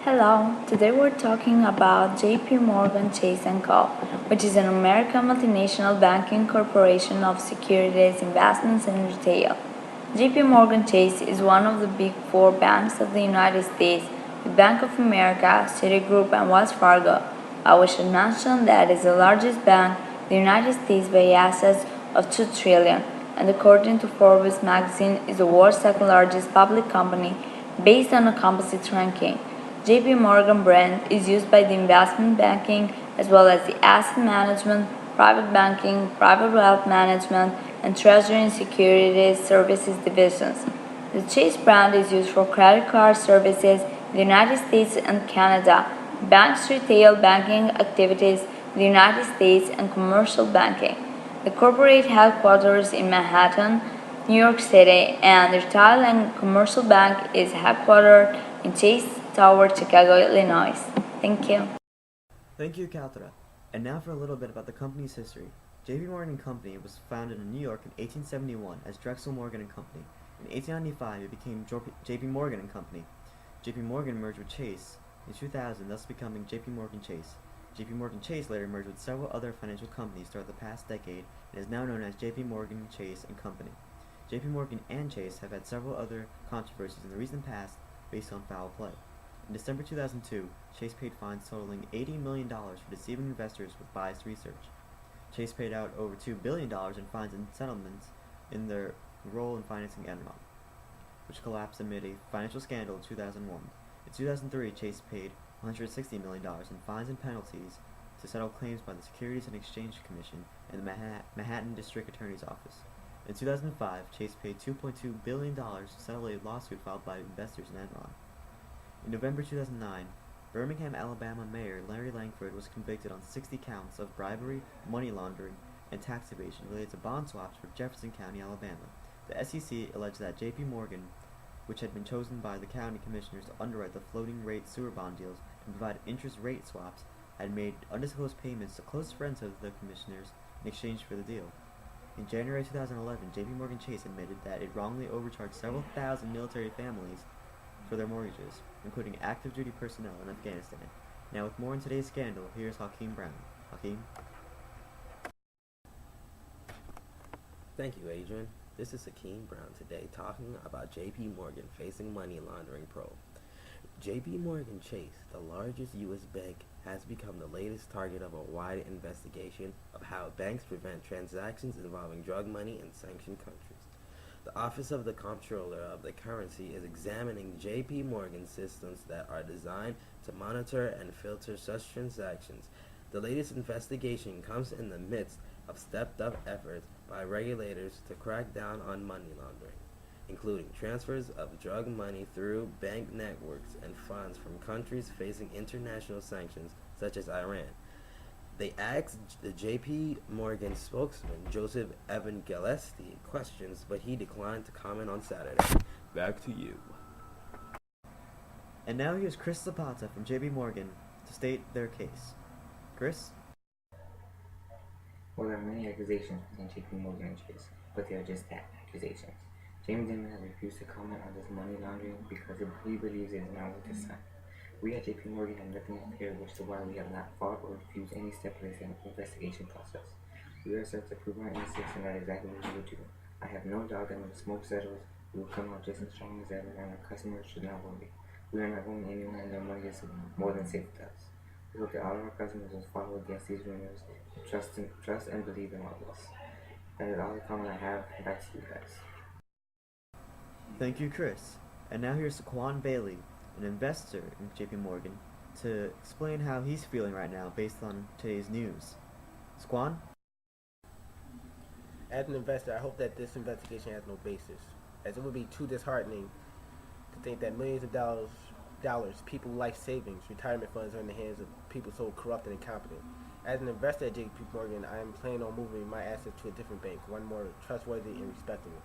Hello, today we're talking about JP Morgan Chase & Co., which is an American multinational banking corporation of securities, investments, and retail. JP Morgan Chase is one of the big four banks of the United States, with Bank of America, Citigroup, and Wells Fargo. I should mention that it is the largest bank in the United States by assets of $2 trillion, and according to Forbes magazine, is the world's second largest public company based on a composite ranking. JP Morgan brand is used by the investment banking as well as the asset management, private banking, private wealth management, and treasury and securities services divisions. The Chase brand is used for credit card services in the United States and Canada, banks retail banking activities in the United States, and commercial banking. The corporate headquarters in Manhattan, New York City, and the retail and commercial bank is headquartered in Chase Tower, Chicago, Illinois. Thank you. Thank you, Kautra. And now for a little bit about the company's history. J.P. Morgan Company was founded in New York in 1871 as Drexel Morgan & Company. In 1895, it became J.P. Morgan & Company. J.P. Morgan merged with Chase in 2000, thus becoming J.P. Morgan Chase. J.P. Morgan Chase later merged with several other financial companies throughout the past decade and is now known as J.P. Morgan Chase & Company. J.P. Morgan and Chase have had several other controversies in the recent past based on foul play. In December 2002, Chase paid fines totaling $80 million for deceiving investors with biased research. Chase paid out over $2 billion in fines and settlements in their role in financing Enron, which collapsed amid a financial scandal in 2001. In 2003, Chase paid $160 million in fines and penalties to settle claims by the Securities and Exchange Commission and the Manhattan District Attorney's Office. In 2005, Chase paid $2.2 billion to settle a lawsuit filed by investors in Enron. In November 2009, Birmingham, Alabama Mayor Larry Langford was convicted on 60 counts of bribery, money laundering, and tax evasion related to bond swaps for Jefferson County, Alabama. The SEC alleged that J.P. Morgan, which had been chosen by the county commissioners to underwrite the floating rate sewer bond deals and provide interest rate swaps, had made undisclosed payments to close friends of the commissioners in exchange for the deal. In January 2011, J.P. Morgan Chase admitted that it wrongly overcharged several thousand military families for their mortgages, including active duty personnel in Afghanistan. Now with more on today's scandal, here's Hakeem Brown. Hakeem? Thank you, Adrian. This is Hakeem Brown today talking about JP Morgan facing money laundering probe. JP Morgan Chase, the largest U.S. bank, has become the latest target of a wide investigation of how banks prevent transactions involving drug money in sanctioned countries. The Office of the Comptroller of the Currency is examining JP Morgan systems that are designed to monitor and filter such transactions. The latest investigation comes in the midst of stepped-up efforts by regulators to crack down on money laundering, including transfers of drug money through bank networks and funds from countries facing international sanctions such as Iran. They asked the J.P. Morgan spokesman, Joseph Evangelista, questions, but he declined to comment on Saturday. Back to you. And now here's Chris Zapata from J.P. Morgan to state their case. Chris? Well, there are many accusations against JP Morgan and Chase, but they are just that, accusations. James Dimon has refused to comment on this money laundering because he believes it is not worth his time. We at JP Morgan have nothing to fear, which is why we have not fought or refused any step in this investigation process. We are set to prove our innocence, and that is exactly what we will do. I have no doubt that when the smoke settles, we will come out just as strong as ever, and our customers should not worry. We are not going anywhere, and their money is more than safe with us. We hope that all of our customers will follow against these rumors and trust and believe in all of us. That is all the comment I have. Back to you guys. Thank you, Chris. And now here's Saquon Bailey, an investor in JP Morgan, to explain how he's feeling right now based on today's news. Saquon? As an investor, I hope that this investigation has no basis, as it would be too disheartening to think that millions of dollars, people's life savings, retirement funds are in the hands of people so corrupt and incompetent. As an investor at JP Morgan, I am planning on moving my assets to a different bank, one more trustworthy and respectable.